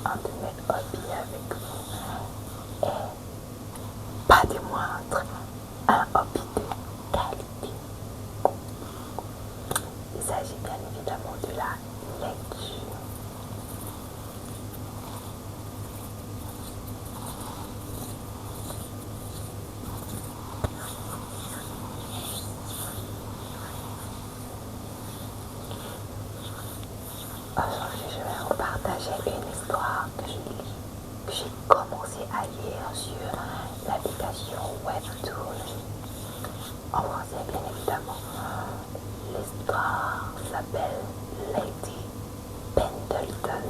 un de mes hobbies avec vous et pas des moindres, un hobby de qualité. Il s'agit bien évidemment de la lecture. Aujourd'hui, je vais vous partager une histoire que j'ai commencé à lire sur l'application Webtoon. En français, bien évidemment. L'histoire s'appelle Lady Pendleton.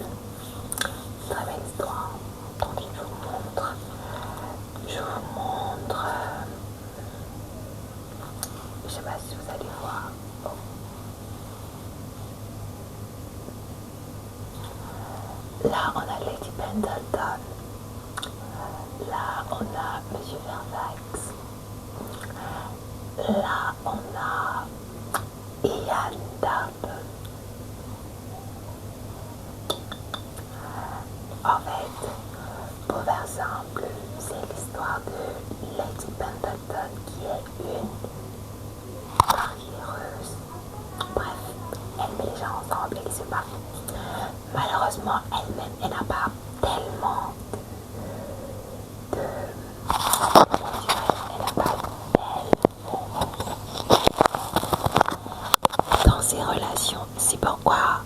Très belle histoire. Donc, je vous montre. Je sais pas si vous allez voir. Oh. Là, on a Lady Pendleton. Là, on a Monsieur Fairfax. Là, on a Ian Darton. En fait, pour faire simple, c'est l'histoire de Lady Pendleton qui est une marieuse. Bref, elle met les gens ensemble et ils se marient. Malheureusement, elle-même, elle n'a pas tellement dans ses relations. C'est pourquoi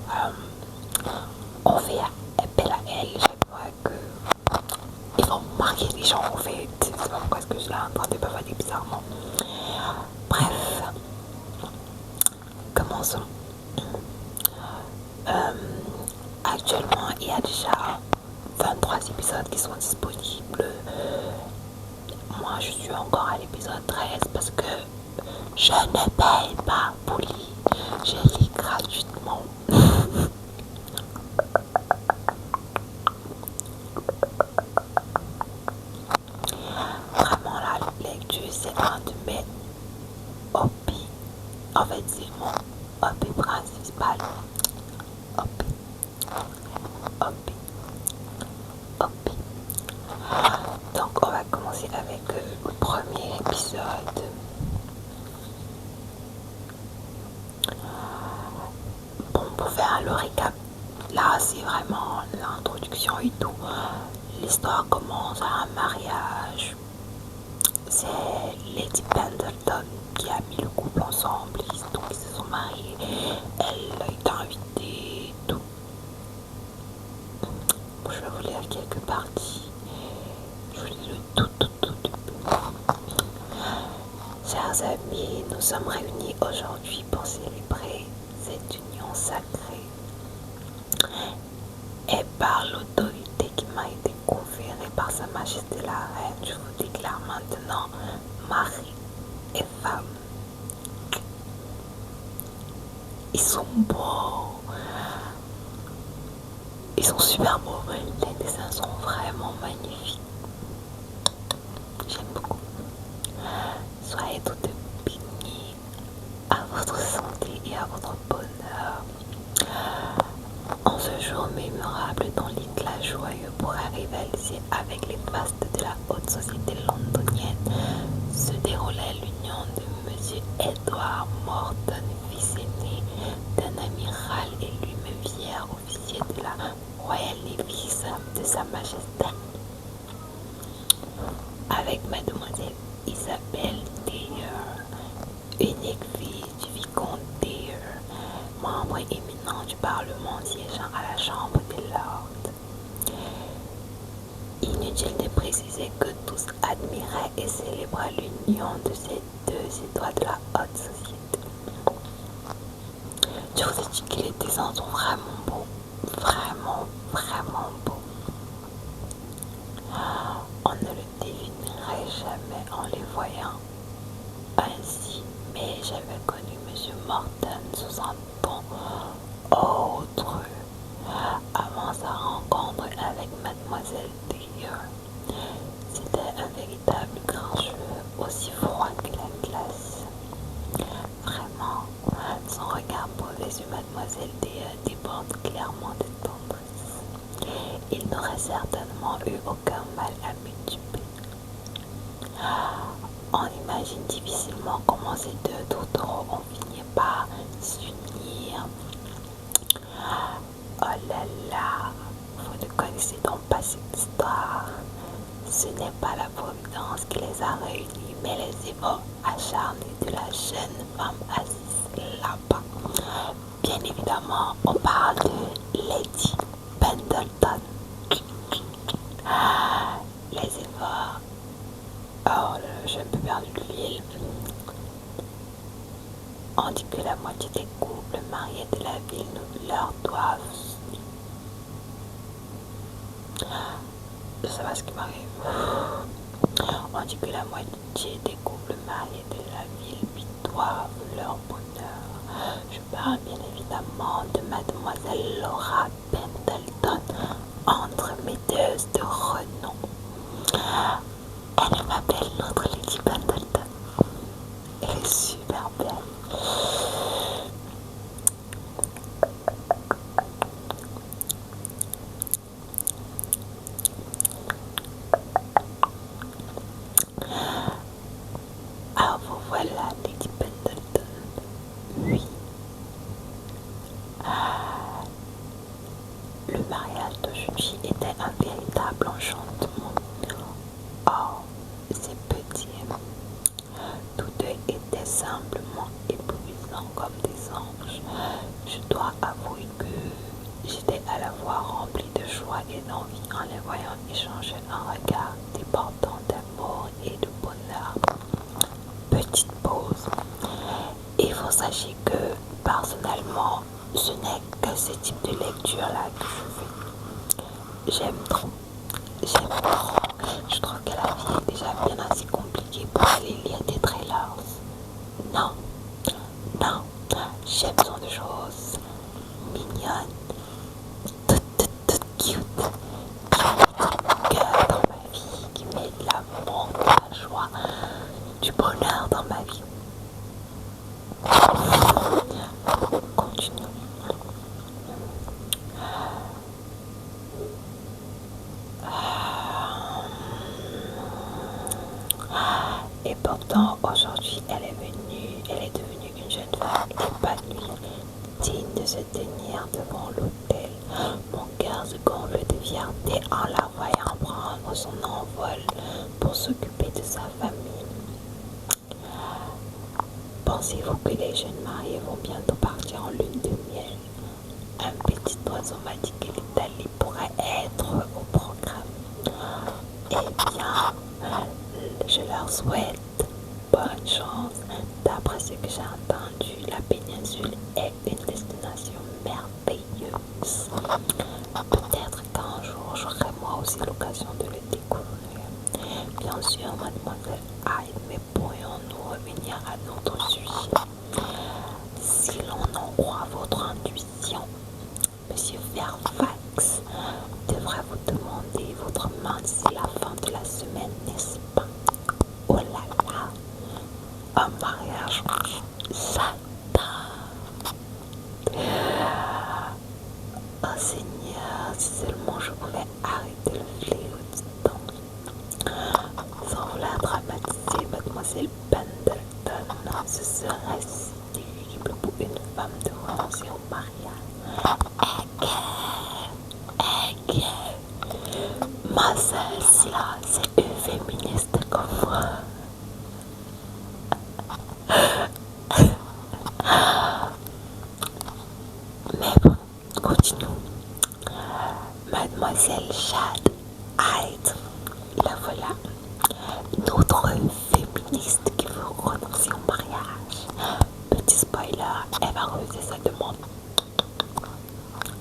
on fait appel à elle. Je vois que ils vont marier les gens en fait. C'est pas pourquoi est-ce que je suis en train de bavader bizarrement. Bref, commençons. Actuellement, il y a déjà 23 épisodes qui sont disponibles. Moi, je suis encore à l'épisode 13 parce que je ne paye pas pour lire. Je lis gratuitement. Vraiment, la lecture, c'est un de mes hobbies. En fait, c'est mon hobby principal. Hobby. Donc, on va commencer avec le premier épisode. Bon, pour faire le récap, là, c'est vraiment l'introduction et tout. L'histoire commence à un mariage. C'est Lady Pendleton qui a mis le couple ensemble. Donc, ils se sont mariés. Elle a été invitée et tout. Bon, je vais vous lire quelques parties. Je vous lis le tout début. Chers amis, nous sommes réunis aujourd'hui pour célébrer cette union sacrée. Et par l'autorité qui m'a été conférée par Sa Majesté la Reine, je vous déclare maintenant mari et femme. Ils sont beaux. Ils sont super beaux. Les dessins sont vraiment magnifiques. J'aime beaucoup. Soyez toutes bénies à votre santé et à votre bonheur. En ce jour mémorable dont l'éclat joyeux pourra rivaliser avec les fastes de la haute société londonienne, se déroulait l'union de Monsieur Edward Morton, fils aîné d'un amiral et lui-même fier officier de la Royal Navy de Sa Majesté, avec Mademoiselle Isabelle Dare, unique fille du vicomte Dare, membre éminent du Parlement siégeant à la Chambre des Lords. Inutile de préciser que tous admiraient et célébraient l'union de ces deux étoiles de la haute société. Je vous ai dit que les dessins sont vraiment beaux, vraiment beaux. On ne le devinerait jamais en les voyant ainsi, mais j'avais connu Monsieur Morton sous un ton autre avant sa rencontre avec Mademoiselle Dare. C'était un véritable grincheux, aussi froid que la glace. Vraiment, son regard posé sur Mademoiselle Dare déborde clairement de tendresse. il n'aurait certainement eu aucun mal à m'étuper. On imagine difficilement comment ces deux tourtereaux ont fini par s'unir. Oh là là, vous ne connaissez donc pas cette histoire. Ce n'est pas la providence qui les a réunis, mais les efforts acharnés de la jeune femme assise là-bas. Bien évidemment, on parle de Lady Pendleton. Les efforts... Oh là là, j'ai un peu perdu le fil. On dit que la moitié des couples mariés de la ville leur doivent... Je sais pas ce qui m'arrive. On dit que la moitié des couples mariés de la ville lui doivent leur bonheur. Je parle bien évidemment de mademoiselle Laura Pendleton, entremetteuse de renom. Elle m'appelle notre Lady Pendleton. Elle est super belle. Ah, vous voilà, Lady Pendleton. Oui. Le mariage d'aujourd'hui était un véritable enchantement. Oh, c'est petit. Tous deux étaient simplement éblouissants comme des anges. Je dois avouer que j'étais à la fois remplie de joie et d'envie en les voyant échanger un regard débordant d'amour et de bonheur. Petite pause. Il faut sachez que personnellement, ce n'est que ce type de lecture-là que je fais. J'aime trop. Je trouve que la vie est déjà bien assez compliquée pour aller lire des trailers. Non, non, j'aime ce genre de choses mignonnes, toutes cute, qui mettent du cœur dans ma vie, qui mettent de l'amour, de la joie, du bonheur dans ma vie. Continue. Et pourtant, aujourd'hui, elle est devenue une jeune femme épanouie, digne de se tenir devant l'autel. Mon cœur se gonfle de fierté en la voyant prendre son envol pour s'occuper de sa famille. Pensez-vous que les jeunes mariés vont bientôt partir en lune de miel? Un petit oiseau m'a dit que l'Italie pourrait être au programme. Eh bien, je leur souhaite bonne chance. D'après ce que j'ai entendu, la péninsule est une destination merveilleuse. Peut-être qu'un jour, j'aurai moi aussi l'occasion de le découvrir. Bien sûr, mademoiselle Hyde, mais pourrions-nous revenir à notre sujet? Si l'on en croit votre intuition, Monsieur Fairfax devrait vous demander votre main d'ici la fin de la semaine, n'est-ce pas? Oh là là, un mariage, j'adore. Oh Seigneur, si seulement je pouvais arrêter le fléau du temps. Sans vouloir dramatiser, mademoiselle Pendleton, ce serait si terrible pour une femme de renoncer au mariage. Ma sœur, là, c'est une féministe comme moi. Mais bon, continuons. Mademoiselle Jade Hyde, la voilà. Notre féministe qui veut renoncer au mariage. Petit spoiler, elle va refuser sa demande.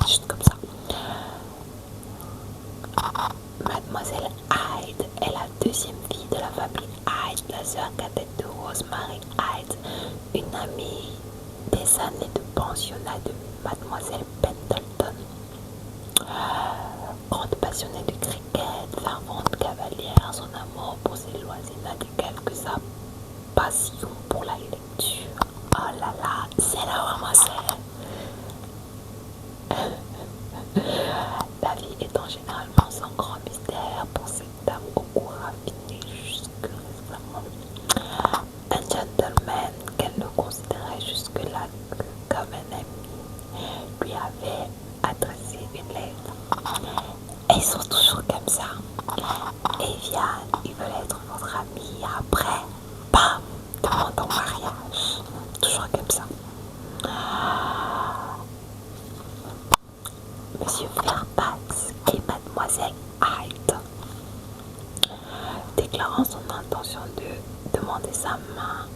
Juste comme ça. Mademoiselle Hyde est la deuxième fille de la famille Hyde, la sœur cadette de Rosemary Hyde, une amie des années de pensionnat de Mademoiselle Pendleton. Grande passionnée de cricket, fervente cavalière, son amour pour ses loisirs n'a d'égal que sa passion pour la lecture. Oh là là, c'est la ramassée. La vie étant généralement ils sont toujours comme ça. Et Vian, ils veulent être votre ami. Après, bam, demande en mariage. Toujours comme ça. Monsieur Fairfax et Mademoiselle Hyde, déclarant son intention de demander sa main,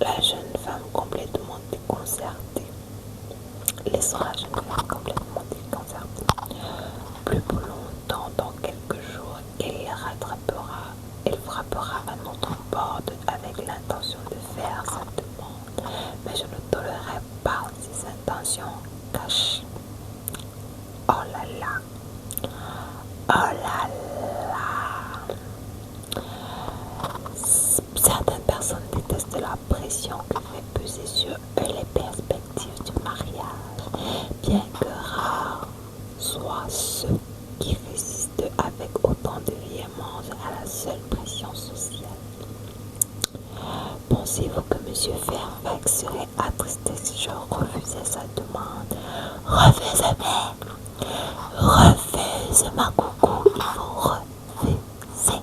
la jeune femme complètement déconcertée, laissant la jeune femme complètement déconcertée. Plus pour longtemps, dans quelques jours, elle frappera à notre porte avec l'intention de faire sa demande, mais je ne tolérerai pas ces intentions cachées. Oh là là, oh là là. Certaines personnes détestent la pression que fait peser sur eux les perspectives du mariage, bien que rares soient ceux qui résistent avec autant de véhémence à la seule pression sociale. Pensez-vous que M. Fairfax serait attristé si je refusais sa demande? Refuse ma coucou, il faut refuser.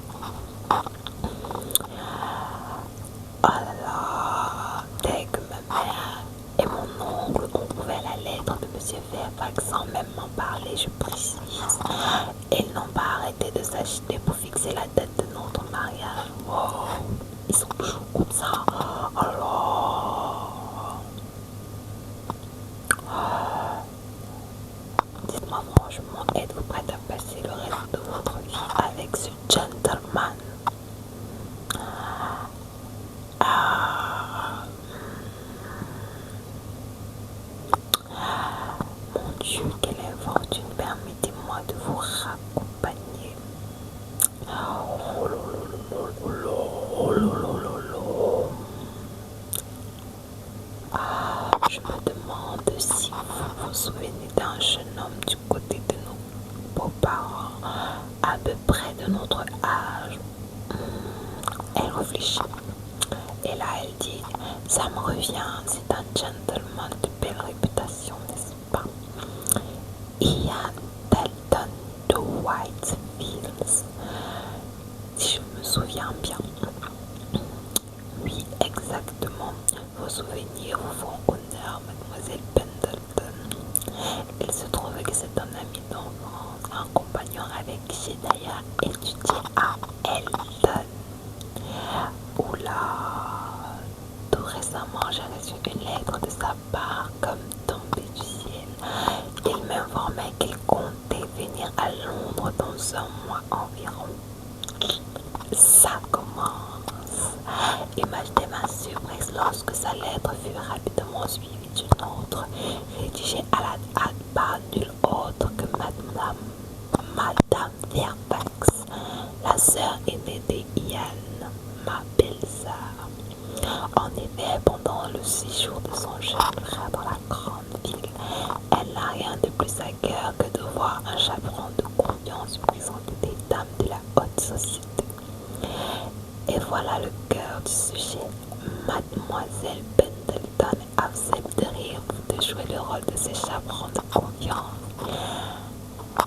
Oh là là, dès que ma mère et mon oncle ont ouvert la lettre de M. Fairfax sans même m'en parler, je précise, ils n'ont pas arrêté de s'agiter pour fixer la date de notre mariage. Oh, ils sont toujours comme ça. Oh là là. Dites-moi franchement, êtes-vous prête à passer le reste de votre vie avec ce gentleman? Mon Dieu, quelle infortune, permettez-moi de vous raccompagner. Oh là là, oh là là. Je me demande si vous vous souvenez d'un jeune homme du côté de nos beaux-parents, à peu près de notre âge. Elle réfléchit. Et là, elle dit, ça me revient, c'est un gentleman de belle réputation, n'est-ce pas? Ian Dalton de Whitefields, si je me souviens bien. Oui, exactement. Vos souvenirs vous font honneur, mademoiselle Pendleton. Il se trouve que c'est un ami d'enfance, un compagnon avec qui j'ai d'ailleurs étudié à Elton. Oula, tout récemment j'ai reçu une lettre de sa part comme tombée du ciel. Il m'informait qu'il comptait venir à Londres dans un mois environ. Ça commence. Imaginez ma surprise lorsque sa lettre fut rapidement suivie d'une autre, rédigée à la hâte par nulle autre que Madame Fairfax, la sœur aînée de Ian, ma belle-sœur. En effet, pendant le séjour de son jeune frère dans la grande ville, elle n'a rien de plus à cœur que de voir un chaperon de confiance présenter des dames de la haute société. Et voilà le cœur du sujet. Mademoiselle Pendleton accepte de rire de jouer le rôle de ses chaperons de confiance.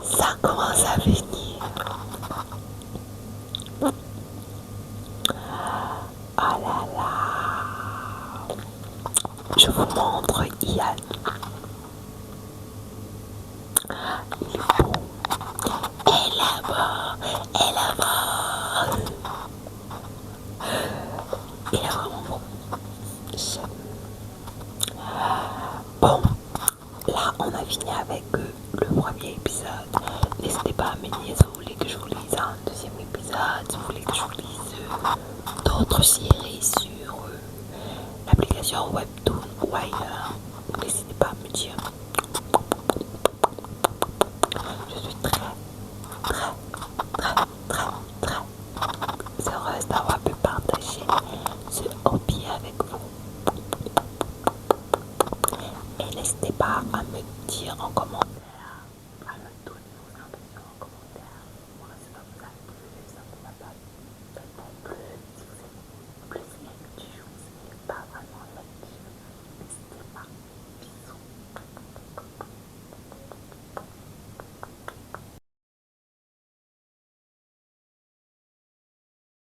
Ça commence à venir. Oh là là. Je vous montre Ian. Il est beau. Et là-bas. Il est vraiment beau. Bon, là on a fini avec le premier épisode. N'hésitez pas à me dire si vous voulez que je vous lise un deuxième épisode, si vous voulez que je vous lise d'autres séries sur l'application Webtoon ou ailleurs.